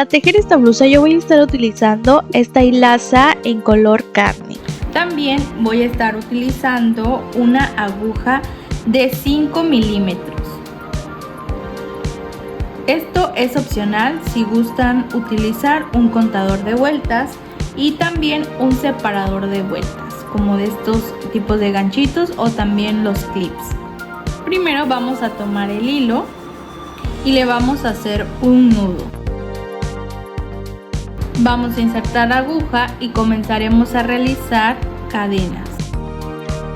tejer esta blusa yo voy a estar utilizando esta hilaza en color carne. También voy a estar utilizando una aguja de 5 milímetros. Esto es opcional si gustan utilizar un contador de vueltas y también un separador de vueltas, como de estos tipos de ganchitos o también los clips. Primero vamos a tomar el hilo y le vamos a hacer un nudo. Vamos a insertar aguja y comenzaremos a realizar cadenas.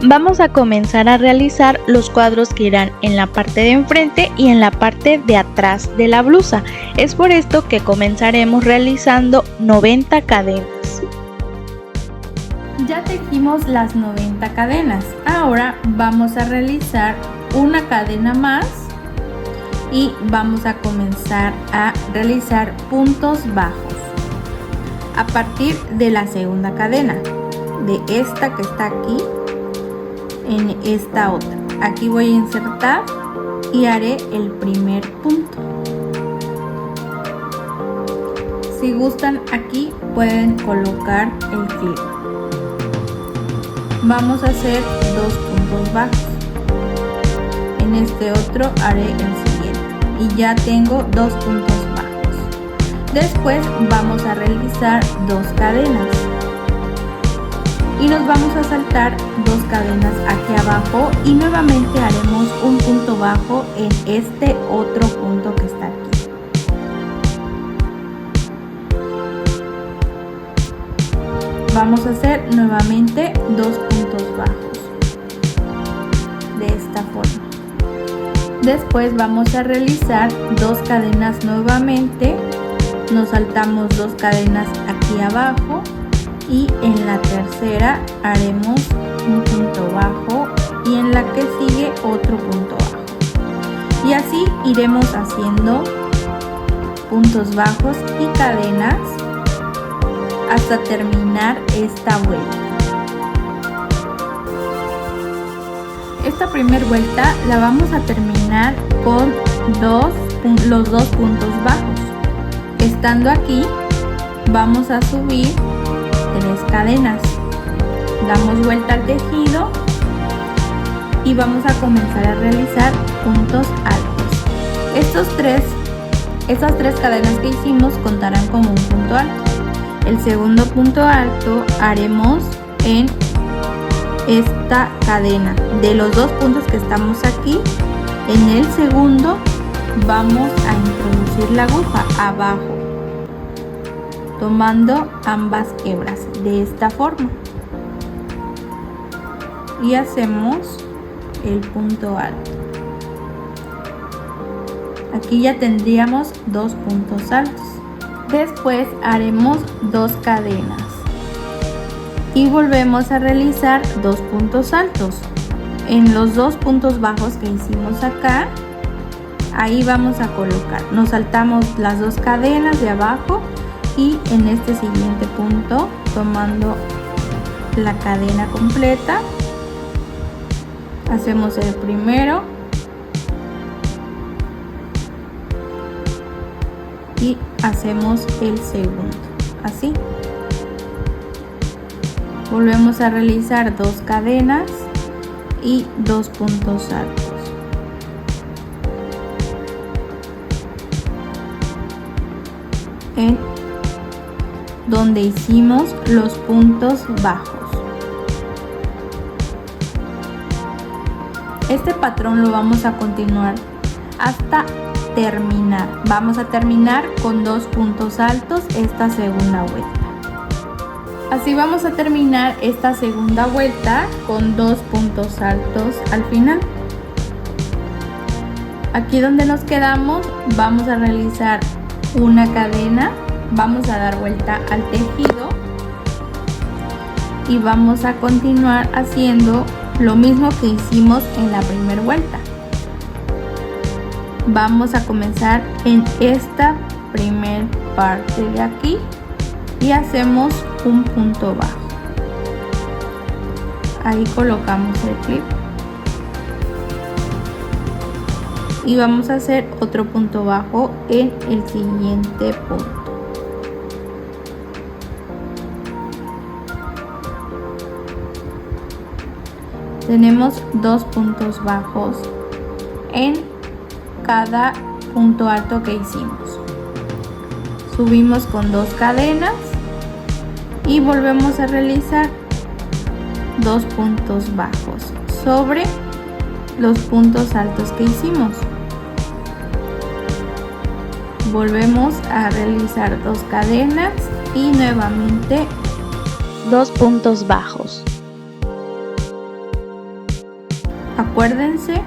Vamos a comenzar a realizar los cuadros que irán en la parte de enfrente y en la parte de atrás de la blusa. Es por esto que comenzaremos realizando 90 cadenas. Ya tejimos las 90 cadenas. Ahora vamos a realizar una cadena más y vamos a comenzar a realizar puntos bajos a partir de la segunda cadena, de esta que está aquí en esta otra. Aquí voy a insertar y haré el primer punto. Si gustan, aquí pueden colocar el clip. Vamos a hacer 2 puntos bajos. En este otro haré el siguiente y ya tengo 2 puntos bajos. Después vamos a realizar 2 cadenas y nos vamos a saltar 2 cadenas aquí abajo y nuevamente haremos un punto bajo en este otro punto que está aquí. Vamos a hacer nuevamente 2 puntos bajos de esta forma. Después vamos a realizar 2 cadenas nuevamente, nos saltamos 2 cadenas aquí abajo y en la tercera haremos un punto bajo y en la que sigue otro punto bajo. Y así iremos haciendo puntos bajos y cadenas hasta terminar esta vuelta. Esta primera vuelta la vamos a terminar con los 2 puntos bajos. Estando aquí vamos a subir 3 cadenas, damos vuelta al tejido y vamos a comenzar a realizar puntos altos. Estas tres cadenas que hicimos contarán como un punto alto. El segundo punto alto haremos en esta cadena. De los 2 puntos que estamos aquí, en el segundo vamos a introducir la aguja abajo, tomando ambas hebras de esta forma y hacemos el punto alto. Aquí ya tendríamos 2 puntos altos. Después haremos 2 cadenas y volvemos a realizar 2 puntos altos. En los 2 puntos bajos que hicimos acá, ahí vamos a colocar, nos saltamos las 2 cadenas de abajo y en este siguiente punto, tomando la cadena completa, hacemos el primero y hacemos el segundo, así. Volvemos a realizar 2 cadenas y 2 puntos altos. En donde hicimos los puntos bajos. Este patrón lo vamos a continuar hasta terminar. Vamos a terminar con 2 puntos altos esta segunda vuelta. Así vamos a terminar esta segunda vuelta con 2 puntos altos al final. Aquí donde nos quedamos vamos a realizar una cadena, vamos a dar vuelta al tejido y vamos a continuar haciendo lo mismo que hicimos en la primera vuelta. Vamos a comenzar en esta primer parte de aquí y hacemos un punto bajo. Ahí colocamos el clip y vamos a hacer otro punto bajo en el siguiente punto. tenemos 2 puntos bajos en cada punto alto que hicimos. Subimos con 2 cadenas y volvemos a realizar 2 puntos bajos sobre los puntos altos que hicimos. Volvemos a realizar 2 cadenas y nuevamente 2 puntos bajos. Acuérdense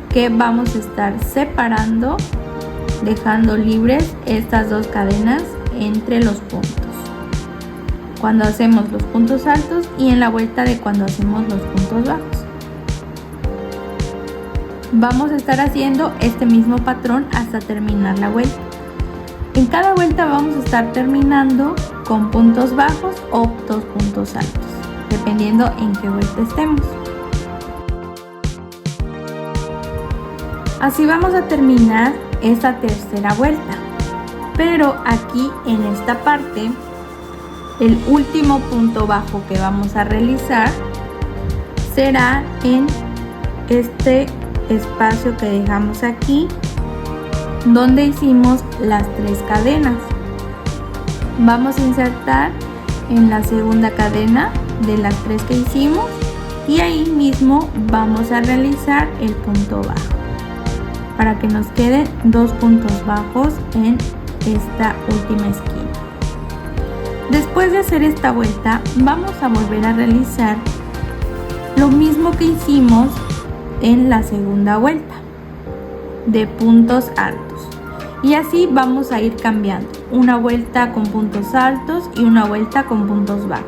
que vamos a estar separando, dejando libres estas 2 cadenas entre los puntos cuando hacemos los puntos altos y en la vuelta de cuando hacemos los puntos bajos. Vamos a estar haciendo este mismo patrón hasta terminar la vuelta. En cada vuelta vamos a estar terminando con puntos bajos o 2 puntos altos, dependiendo en qué vuelta estemos. Así vamos a terminar esta tercera vuelta, pero aquí en esta parte el último punto bajo que vamos a realizar será en este espacio que dejamos aquí donde hicimos las 3 cadenas. Vamos a insertar en la segunda cadena de las 3 que hicimos y ahí mismo vamos a realizar el punto bajo para que nos queden 2 puntos bajos en esta última esquina. Después de hacer esta vuelta vamos a volver a realizar lo mismo que hicimos en la segunda vuelta de puntos altos y así vamos a ir cambiando, una vuelta con puntos altos y una vuelta con puntos bajos.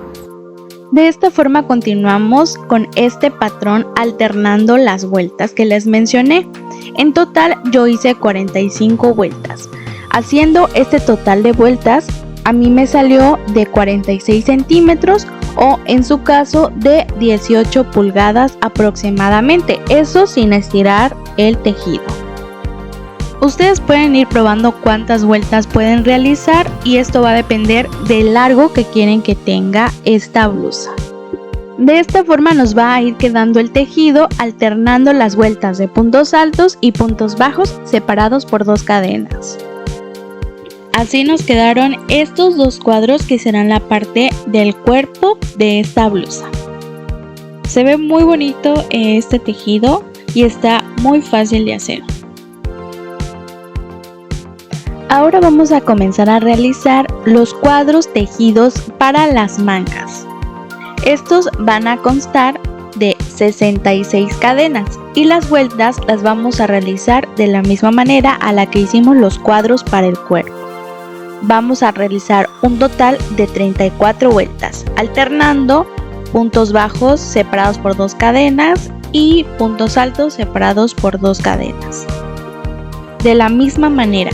De esta forma continuamos con este patrón alternando las vueltas que les mencioné. En total yo hice 45 vueltas. Haciendo este total de vueltas a mí me salió de 46 centímetros o en su caso de 18 pulgadas aproximadamente, eso sin estirar el tejido. Ustedes pueden ir probando cuántas vueltas pueden realizar y esto va a depender del largo que quieren que tenga esta blusa. De esta forma nos va a ir quedando el tejido alternando las vueltas de puntos altos y puntos bajos separados por 2 cadenas. Así nos quedaron estos 2 cuadros que serán la parte del cuerpo de esta blusa. Se ve muy bonito este tejido y está muy fácil de hacer. Ahora vamos a comenzar a realizar los cuadros tejidos para las mangas. Estos van a constar de 66 cadenas y las vueltas las vamos a realizar de la misma manera a la que hicimos los cuadros para el cuerpo. Vamos a realizar un total de 34 vueltas, alternando puntos bajos separados por 2 cadenas y puntos altos separados por 2 cadenas. De la misma manera.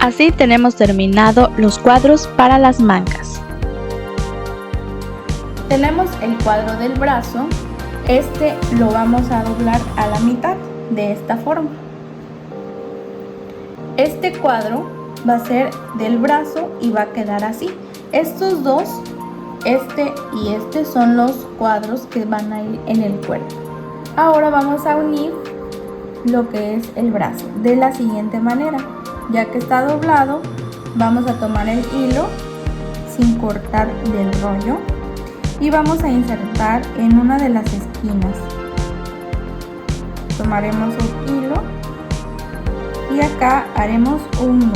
Así tenemos terminado los cuadros para las mangas. Tenemos el cuadro del brazo, este lo vamos a doblar a la mitad de esta forma. Este cuadro va a ser del brazo y va a quedar así. Estos dos, este y este, son los cuadros que van a ir en el cuerpo. Ahora vamos a unir lo que es el brazo de la siguiente manera. Ya que está doblado, vamos a tomar el hilo sin cortar del rollo y vamos a insertar en una de las esquinas. Tomaremos el hilo y acá haremos un nudo.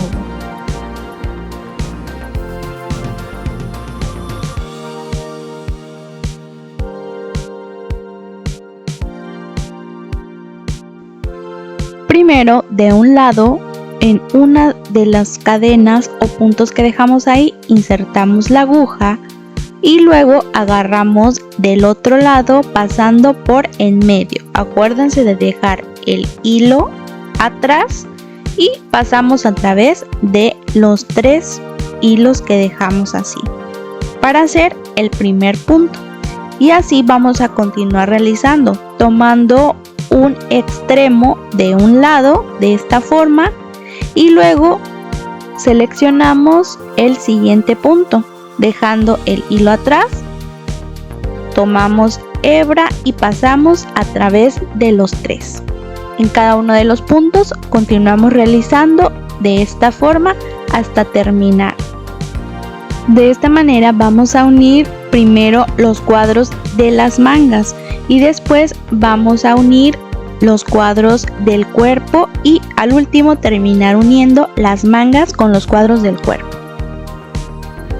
Primero, de un lado, en una de las cadenas o puntos que dejamos ahí, insertamos la aguja y luego agarramos del otro lado pasando por en medio. Acuérdense de dejar el hilo atrás y pasamos a través de los 3 hilos que dejamos así para hacer el primer punto. Y así vamos a continuar realizando, tomando un extremo de un lado de esta forma y luego seleccionamos el siguiente punto, dejando el hilo atrás, tomamos hebra y pasamos a través de los tres. En cada uno de los puntos continuamos realizando de esta forma hasta terminar. De esta manera vamos a unir primero los cuadros de las mangas y después vamos a unir los cuadros del cuerpo y al último terminar uniendo las mangas con los cuadros del cuerpo.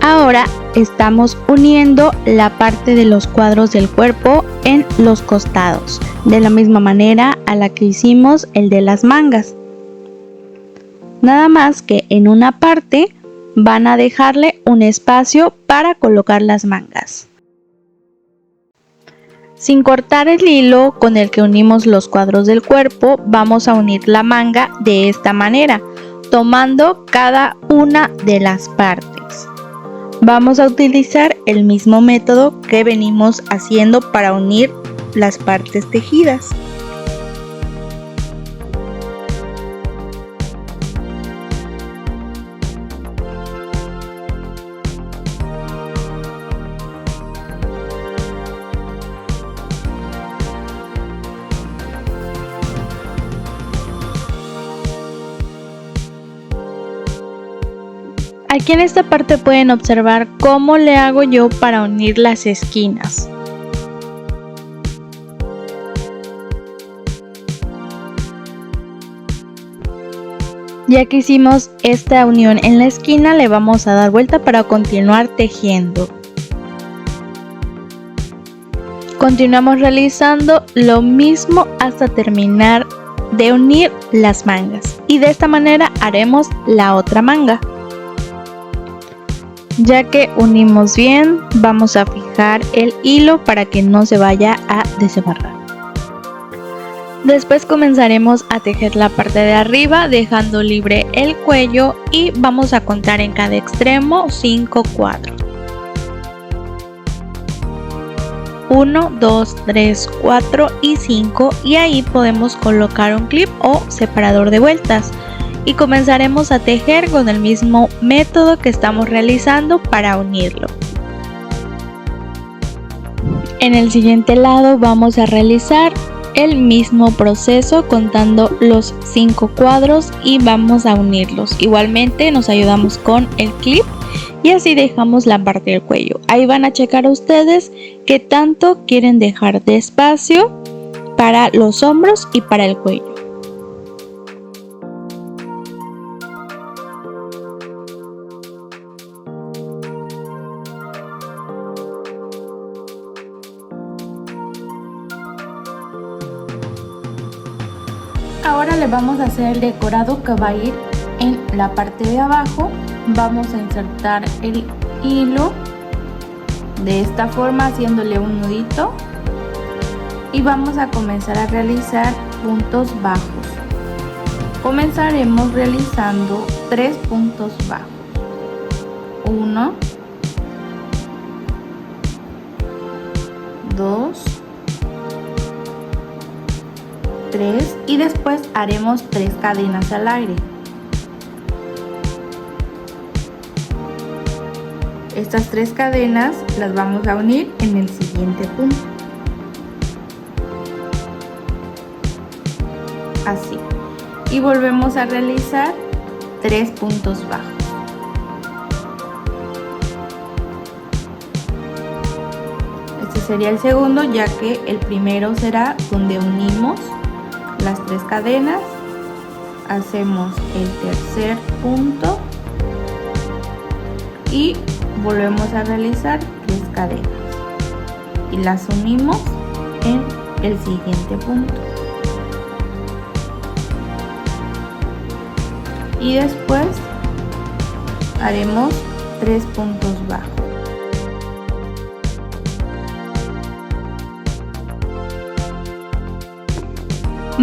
Ahora estamos uniendo la parte de los cuadros del cuerpo en los costados, de la misma manera a la que hicimos el de las mangas. Nada más que en una parte van a dejarle un espacio para colocar las mangas. Sin cortar el hilo con el que unimos los cuadros del cuerpo, vamos a unir la manga de esta manera, tomando cada una de las partes. Vamos a utilizar el mismo método que venimos haciendo para unir las partes tejidas. Aquí en esta parte pueden observar cómo le hago yo para unir las esquinas. Ya que hicimos esta unión en la esquina, le vamos a dar vuelta para continuar tejiendo. Continuamos realizando lo mismo hasta terminar de unir las mangas y de esta manera haremos la otra manga. Ya que unimos bien, vamos a fijar el hilo para que no se vaya a desbarrar. Después comenzaremos a tejer la parte de arriba dejando libre el cuello y vamos a contar en cada extremo 5 cuadros. 1, 2, 3, 4 y 5 y ahí podemos colocar un clip o separador de vueltas. Y comenzaremos a tejer con el mismo método que estamos realizando para unirlo. En el siguiente lado vamos a realizar el mismo proceso contando los 5 cuadros y vamos a unirlos. Igualmente nos ayudamos con el clip y así dejamos la parte del cuello. Ahí van a checar ustedes qué tanto quieren dejar de espacio para los hombros y para el cuello. Ahora le vamos a hacer el decorado que va a ir en la parte de abajo. Vamos a insertar el hilo de esta forma haciéndole un nudito y vamos a comenzar a realizar puntos bajos. Comenzaremos realizando 3 puntos bajos. 1, 2, 3 y después haremos 3 cadenas al aire. Estas 3 cadenas las vamos a unir en el siguiente punto. Así. Y volvemos a realizar 3 puntos bajos. Este sería el segundo, ya que el primero será donde unimos las 3 cadenas, hacemos el tercer punto y volvemos a realizar 3 cadenas y las unimos en el siguiente punto y después haremos 3 puntos bajos.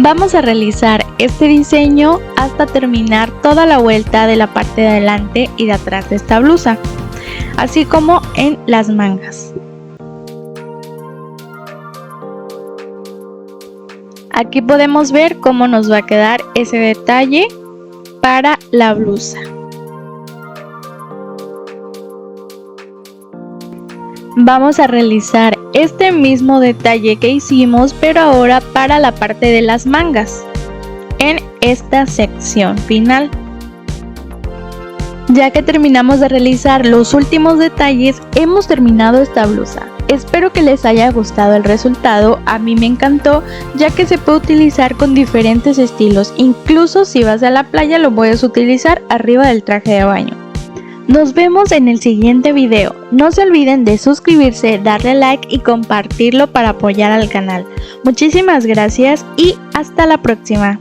Vamos a realizar este diseño hasta terminar toda la vuelta de la parte de adelante y de atrás de esta blusa, así como en las mangas. Aquí podemos ver cómo nos va a quedar ese detalle para la blusa. Vamos a realizar este mismo detalle que hicimos, pero ahora para la parte de las mangas, en esta sección final. Ya que terminamos de realizar los últimos detalles, hemos terminado esta blusa. Espero que les haya gustado el resultado, a mí me encantó, ya que se puede utilizar con diferentes estilos, incluso si vas a la playa lo puedes utilizar arriba del traje de baño. Nos vemos en el siguiente video, no se olviden de suscribirse, darle like y compartirlo para apoyar al canal. Muchísimas gracias y hasta la próxima.